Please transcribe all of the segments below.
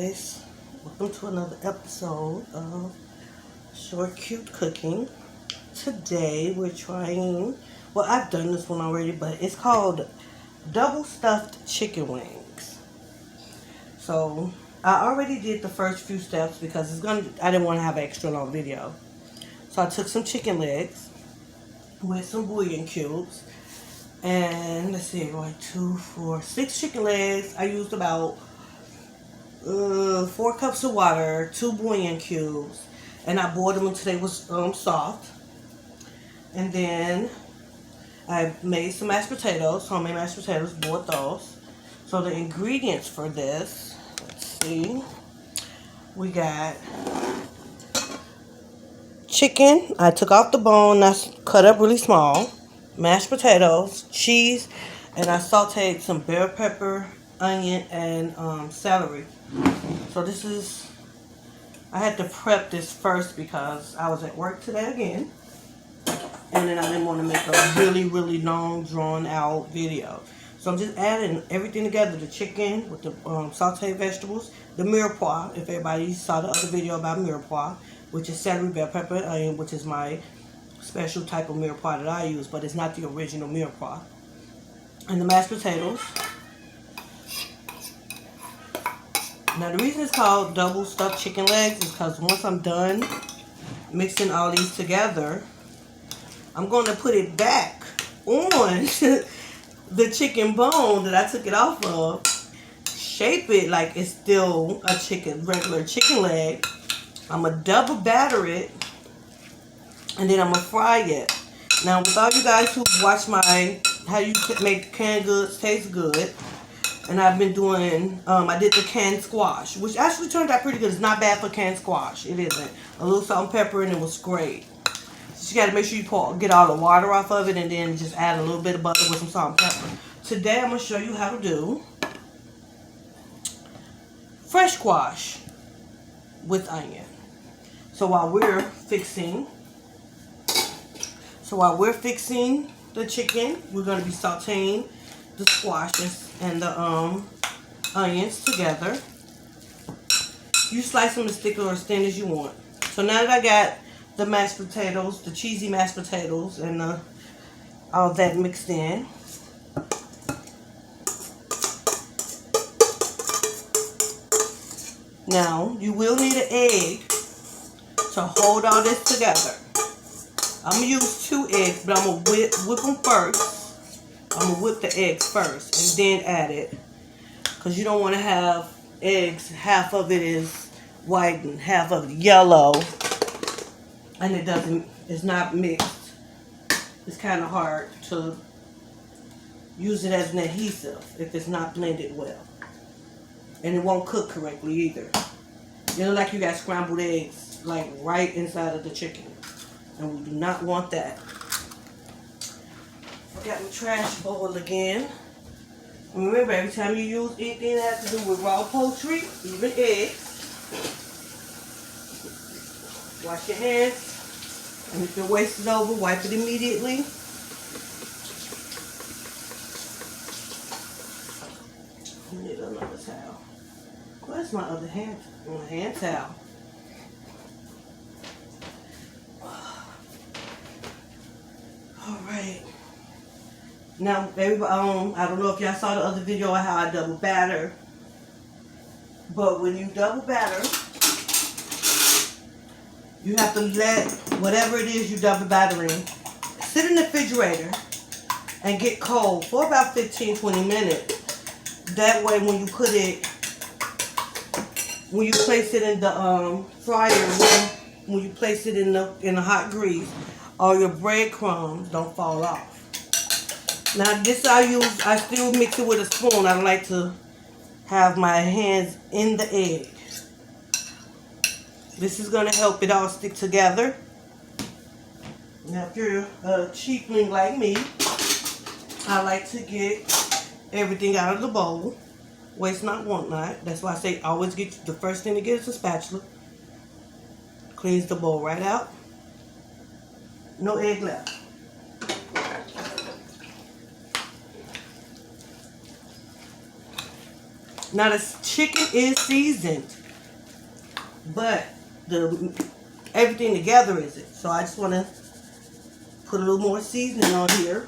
guys, welcome to another episode of Short Cute Cooking. Today we're trying, well, I've done this one already, but it's called double stuffed chicken wings. So I already did the first few steps because I didn't want to have an extra long video. So I took some chicken legs with some bouillon cubes, and let's see, 6 chicken legs. I used about 4 cups of water, 2 bouillon cubes, and I boiled them until they was soft. And then I made some mashed potatoes, homemade mashed potatoes, boiled those. So the ingredients for this, let's see, we got chicken. I took off the bone, that's cut up really small, mashed potatoes, cheese, and I sauteed some bell pepper, onion, and celery. So I had to prep this first because I was at work today again. And then I didn't want to make a really, really long, drawn out video. So I'm just adding everything together. The chicken with the sauteed vegetables. The mirepoix, if everybody saw the other video about mirepoix, which is celery, bell pepper, and onion, which is my special type of mirepoix that I use. But it's not the original mirepoix. And the mashed potatoes. Now the reason it's called double stuffed chicken legs is because once I'm done mixing all these together, I'm going to put it back on the chicken bone that I took it off of, shape it like it's still a regular chicken leg. I'm going to double batter it, and then I'm going to fry it. Now with all you guys who watch how you make canned goods taste good, and I've been doing, I did the canned squash, which actually turned out pretty good. It's not bad for canned squash. It isn't. A little salt and pepper, and it was great. So you got to make sure you get all the water off of it, and then just add a little bit of butter with some salt and pepper. Today, I'm going to show you how to do fresh squash with onion. So while we're fixing the chicken, we're going to be sauteing the squashes and the onions together. You slice them as thick or as thin as you want. So now that I got the mashed potatoes, the cheesy mashed potatoes, and all that mixed in, now you will need an egg to hold all this together. I'm going to use 2 eggs, but I'm going to whip them first. I'm going to whip the eggs first and then add it. Because you don't want to have eggs, half of it is white and half of it yellow. And it's not mixed. It's kind of hard to use it as an adhesive if it's not blended well. And it won't cook correctly either. You know, like you got scrambled eggs like right inside of the chicken. And we do not want that. I got my trash bowl again. And remember, every time you use anything that has to do with raw poultry, even eggs, wash your hands. And if your waste is over, wipe it immediately. I need another towel. Where's my other hand? My hand towel. Alright. Now, everybody, I don't know if y'all saw the other video of how I double batter. But when you double batter, you have to let whatever it is you double battering sit in the refrigerator and get cold for about 15-20 minutes. That way when you place it in the fryer, when you place it in the hot grease, all your breadcrumbs don't fall off. Now this I still mix it with a spoon. I like to have my hands in the egg. This is going to help it all stick together. Now if you're a cheapling like me, I like to get everything out of the bowl. Waste not, want not. That's why I say always get the first thing to get is a spatula. Cleans the bowl right out. No egg left. Now the chicken is seasoned. but the everything together isn't. So I just want to put a little more seasoning on here.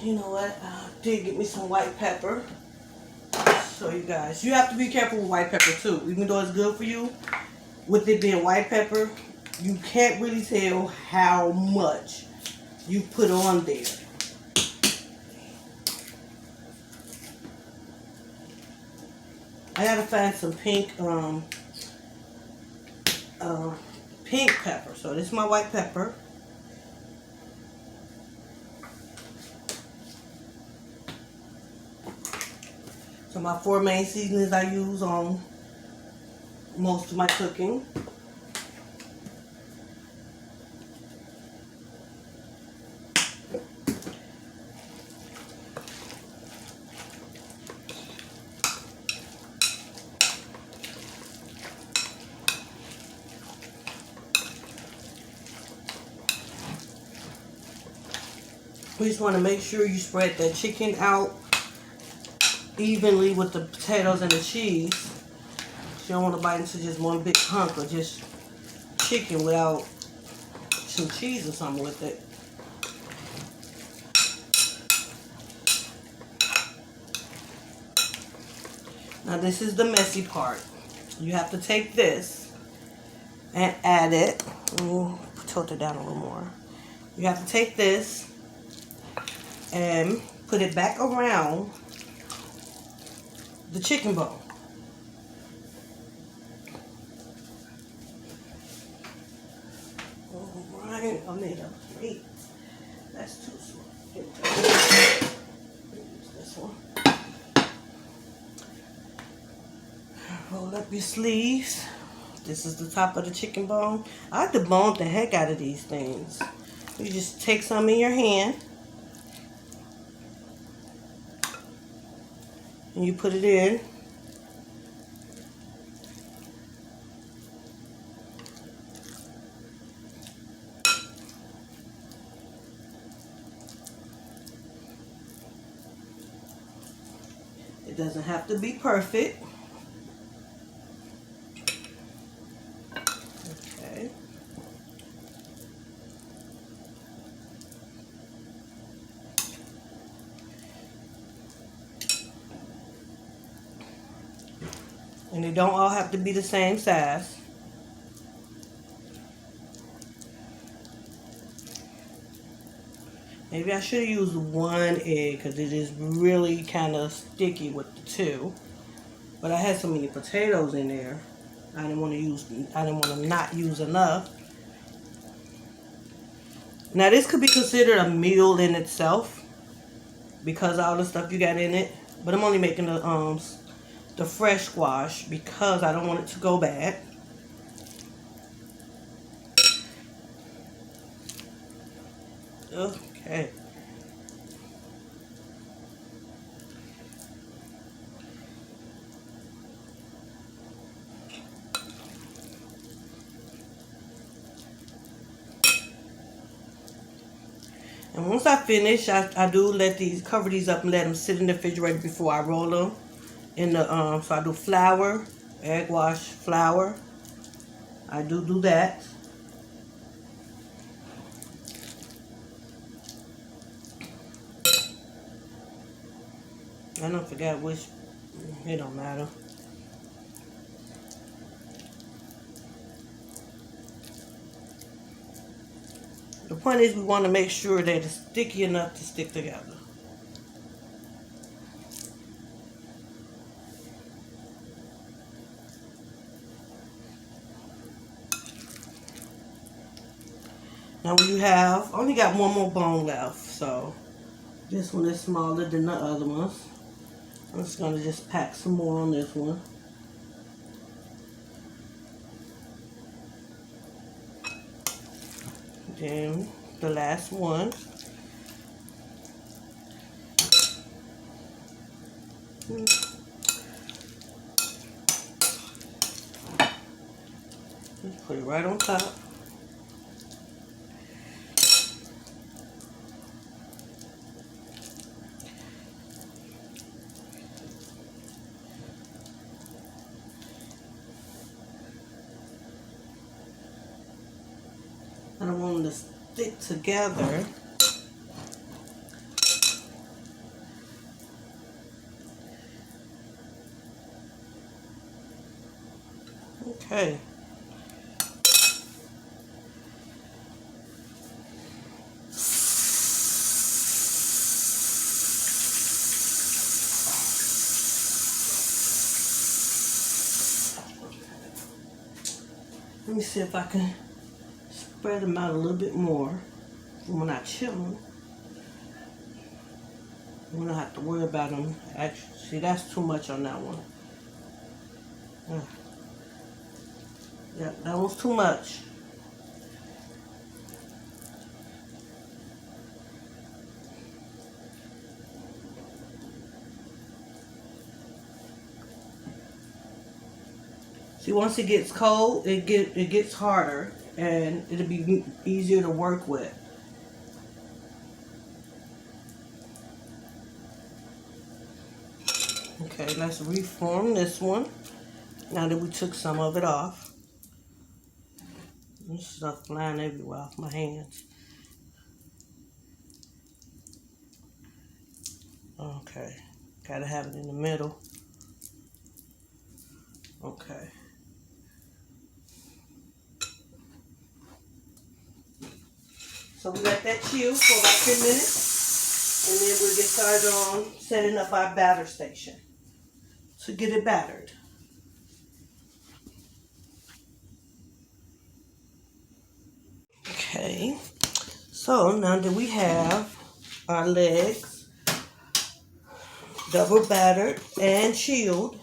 You know what? I did get me some white pepper. So you guys, you have to be careful with white pepper too. Even though it's good for you, with it being white pepper, you can't really tell how much you put on there. I gotta find some pink pink pepper. So this is my white pepper. So my 4 main seasonings I use on most of my cooking. We just want to make sure you spread that chicken out evenly with the potatoes and the cheese. You don't want to bite into just one big hunk of just chicken without some cheese or something with it. Now this is the messy part. You have to take this and add it. Tilt it down a little more. You have to take this and put it back around the chicken bone. Alright, I made a plate. That's too small. This one. Roll up your sleeves. This is the top of the chicken bone. I like to bone the heck out of these things. You just take some in your hand and you put it in. It doesn't have to be perfect. Okay. And they don't all have to be the same size. Maybe I should have used 1 egg because it is really kind of sticky with the 2. But I had so many potatoes in there. I didn't want to not use enough. Now this could be considered a meal in itself because of all the stuff you got in it. But I'm only making the fresh squash because I don't want it to go bad. Okay. And once I finish, I do cover these up and let them sit in the refrigerator before I roll them. So I do flour, egg wash, flour. I do that. I don't forget which, it don't matter. The point is we want to make sure that it's sticky enough to stick together. Now we have, only got 1 more bone left, so this one is smaller than the other ones. I'm just going to just pack some more on this one. Then the last one. Just put it right on top. stick together. Okay. Let me see if I can spread them out a little bit more when I chill them. We don't have to worry about them. Actually, see, that's too much on that one. Yeah, that one's too much. See, once it gets cold, it gets harder, and it'll be easier to work with. Okay, let's reform this one. Now that we took some of it off. This stuff flying everywhere off my hands. Okay, gotta have it in the middle. Okay. So we let that chill for about 10 minutes, and then we'll get started on setting up our batter station to get it battered. Okay, so now that we have our legs double battered and chilled,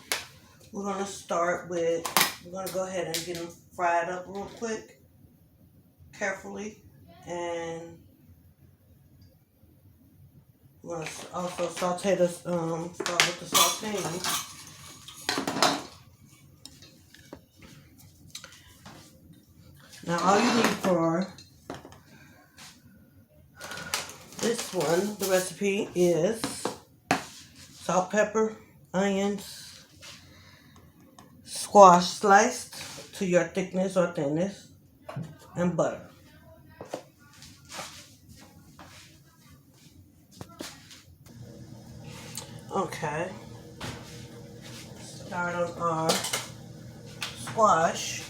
we're going to start with, we're going to go ahead and get them fried up real quick, carefully. And we're going to also saute this, start with the sauteing. Now all you need for this one, the recipe, is salt, pepper, onions, squash sliced to your thickness or thinness, and butter. Okay, start on our squash.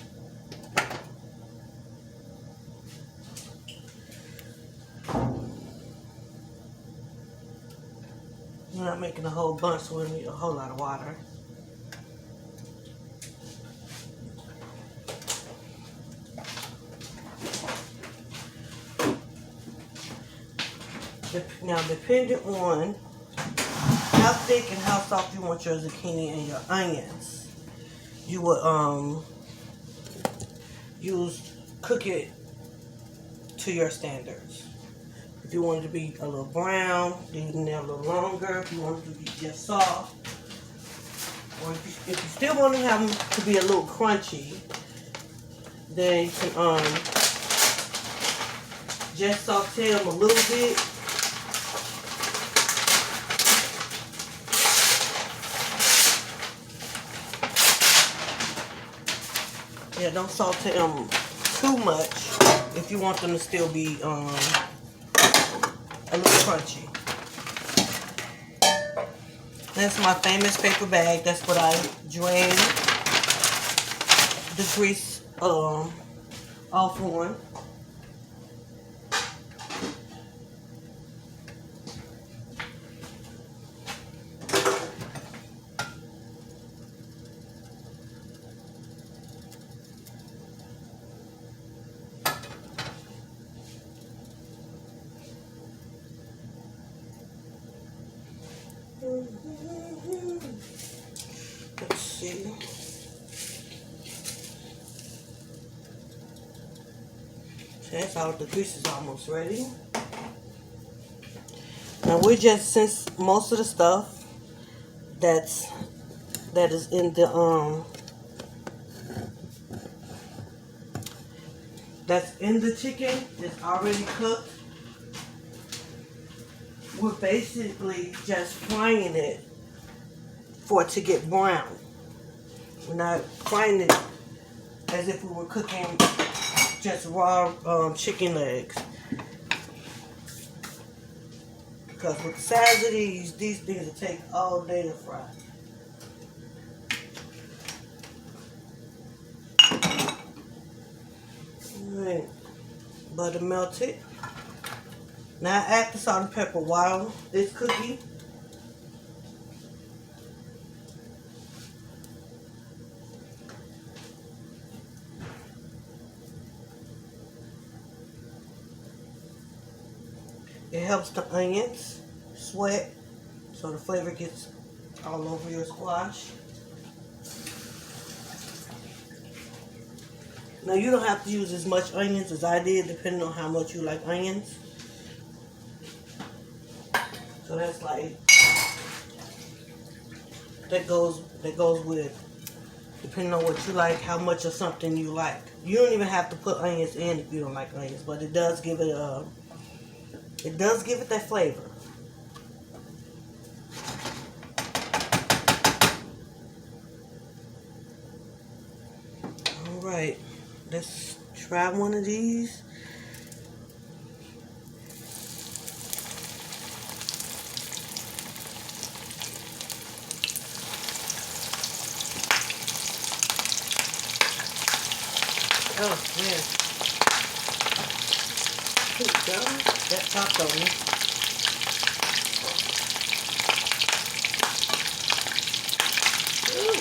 We're not making a whole bunch, so we need a whole lot of water. Now, depending on how thick and how soft you want your zucchini and your onions, you would cook it to your standards. If you want it to be a little brown, then you can have a little longer. If you want it to be just soft, or if you still want to have them to be a little crunchy, then you can just saute them a little bit. Yeah, don't saute them too much if you want them to still be a little crunchy. That's my famous paper bag. That's what I drain the grease off on. Let's see. That's all. The grease is almost ready. Now we're just, since most of the stuff that is in the that's in the chicken is already cooked, we're basically just frying it for it to get brown. We're not frying it as if we were cooking just raw chicken legs. because with the size of these things will take all day to fry. Alright, butter melted. Now I add the salt and pepper while it's cooking. It helps the onions sweat so the flavor gets all over your squash. Now you don't have to use as much onions as I did, depending on how much you like onions. So that's like, that goes with, depending on what you like, how much of something you like. You don't even have to put onions in if you don't like onions, but it does give it that flavor. All right, let's try one of these. Oh, man. Here we go. That popped on me. Ooh.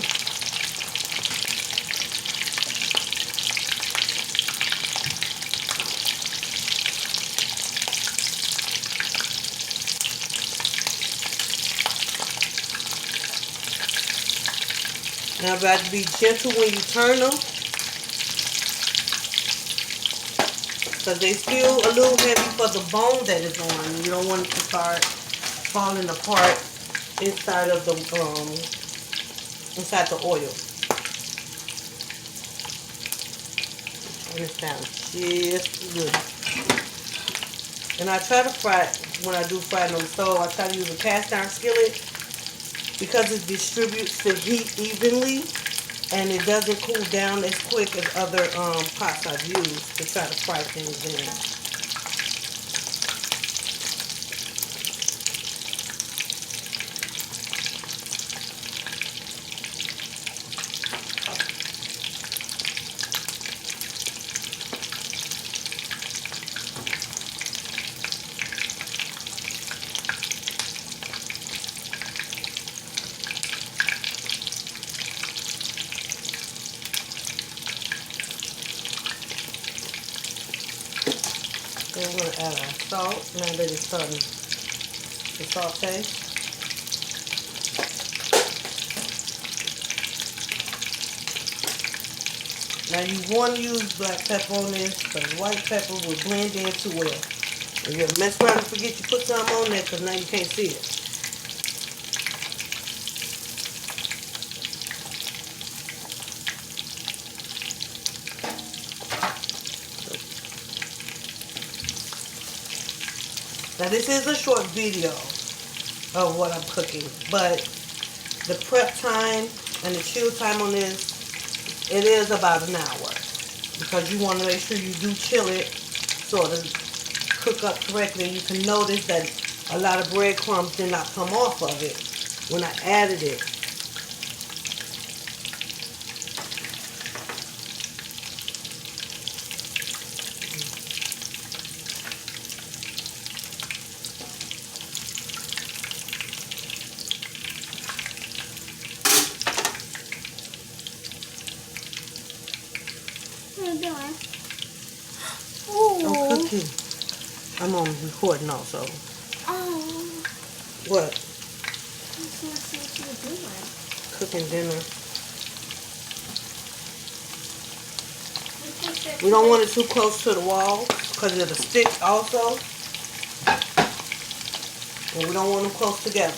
Now, you got to be gentle when you turn them, because they still a little heavy for the bone that is on. You don't want it to start falling apart inside of the inside the oil. And it sounds just good. And I try to fry it when I do fry it on the stove. I try to use a cast iron skillet because it distributes the heat evenly and it doesn't cool down as quick as other pots I've used to try to fry things in. Then we're going to add our salt now that it's starting to saute. Now you want to use black pepper on this because white pepper will blend in too well. And you'll mess around and forget you put some on there because now you can't see it. Now this is a short video of what I'm cooking, but the prep time and the chill time on this, it is about an hour, because you want to make sure you do chill it so it'll cook up correctly. You can notice that a lot of breadcrumbs did not come off of it when I added it. I'm cooking. I'm on recording also. Oh. What? That's what you were doing. Cooking dinner. We don't want it too close to the wall because it'll stick also. And we don't want them close together.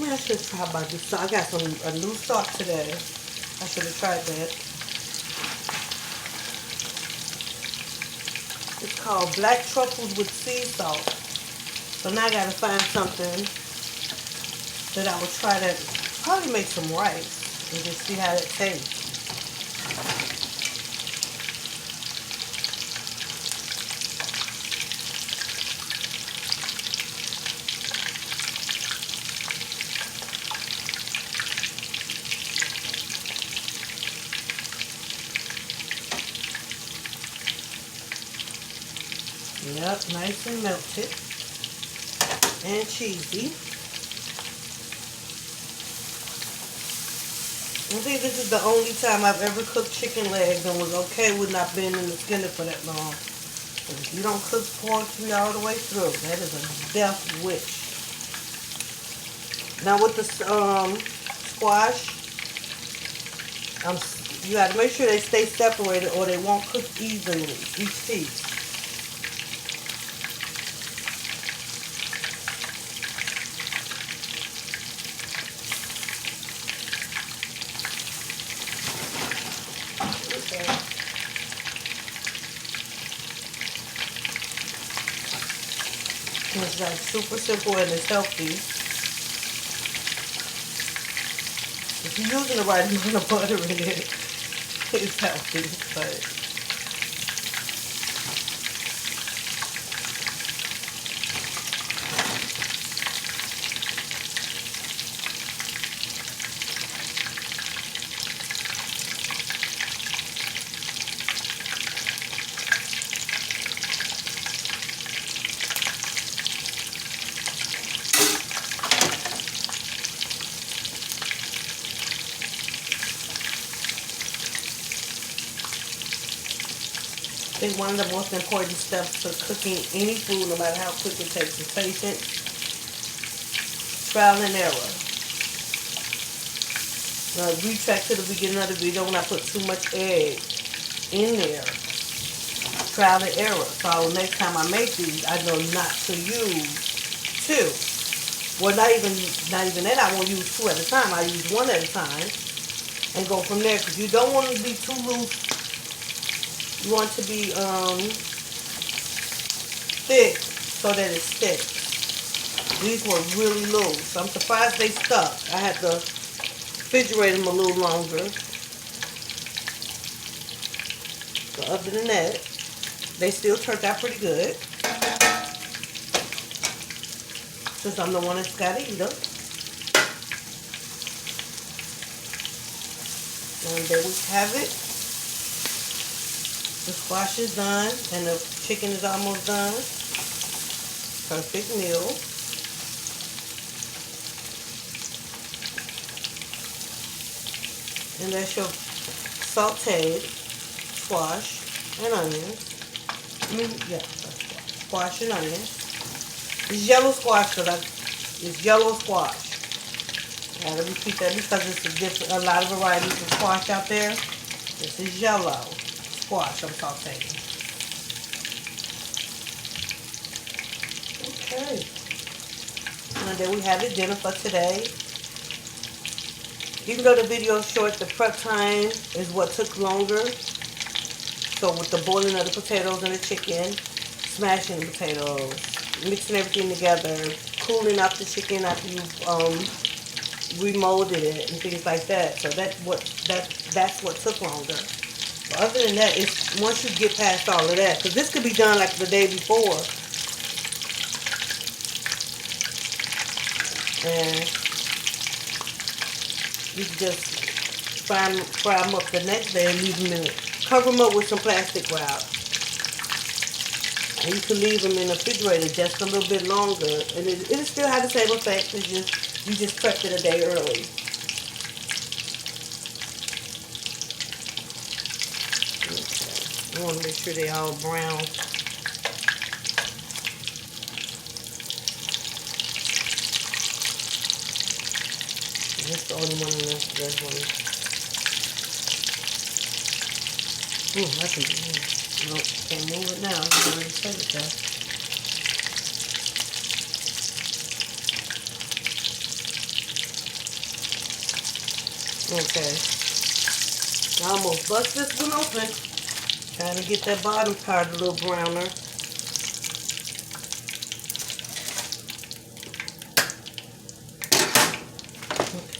I should try about this. I got a new sauce today. I should have tried that. It's called Black Truffles with Sea Salt. So now I gotta find something that I will try to probably make some rice and just see how it tastes. Yep, nice and melted and cheesy. I think this is the only time I've ever cooked chicken legs and was okay with not being in the skillet for that long. If you don't cook pork all the way through, that is a death wish. Now with the squash, you got to make sure they stay separated or they won't cook evenly, each piece. Okay. It's like super simple and it's healthy. If you're using the right amount of butter in it, it's healthy, but I think one of the most important steps to cooking any food, no matter how quick it takes, is patience, trial and error. Now, retract to the beginning of the video when I put too much egg in there. Trial and error. So next time I make these, I know not to use two. Well, not even that. I won't use two at a time. I use one at a time and go from there. Because you don't want to be too loose. You want to be thick so that it sticks. These were really loose. I'm surprised they stuck. I had to refrigerate them a little longer. So other than that, they still turned out pretty good. Since I'm the one that's got to eat them. And there we have it. The squash is done and the chicken is almost done. Perfect meal. And that's your sauteed squash and onions. Squash and onions. It's yellow squash because it's yellow squash. I gotta repeat that because it's a lot of varieties of squash out there. This is yellow squash I'm sauteing. Okay. And then we have the dinner for today. Even though the video is short, the prep time is what took longer. So with the boiling of the potatoes and the chicken, smashing the potatoes, mixing everything together, cooling up the chicken after you've remolded it and things like that. So that's what took longer. But other than that, it's once you get past all of that, because this could be done like the day before, and you can just fry them up the next day and leave them in it. Cover them up with some plastic wrap. And you can leave them in the refrigerator just a little bit longer. And it'll still have the same effect. It's just, you just prepped it a day early. Okay. You want to make sure they're all brown. That's the only one in this one. Ooh, I can do it. Nope, can't move it now. I'm going to set it there. Okay. I almost bust this one open. Trying to get that bottom part a little browner.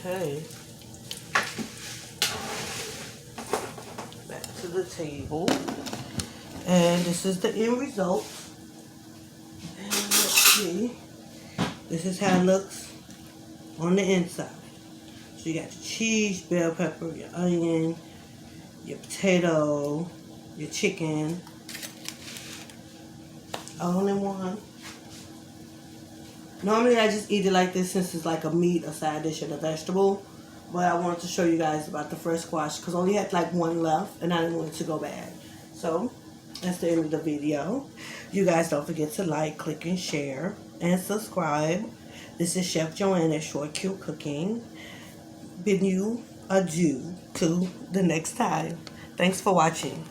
Okay. Back to the table. And this is the end result. And let's see. This is how it looks on the inside. So you got your cheese, bell pepper, your onion, your potato, your chicken, all in one. Normally I just eat it like this since it's like a meat, a side dish, and a vegetable. But I wanted to show you guys about the fresh squash because I only had like one left and I didn't want it to go bad. So that's the end of the video. You guys don't forget to like, click, and share, and subscribe. This is Chef Joanne at Short Cute Cooking. Bidding you adieu till the next time. Thanks for watching.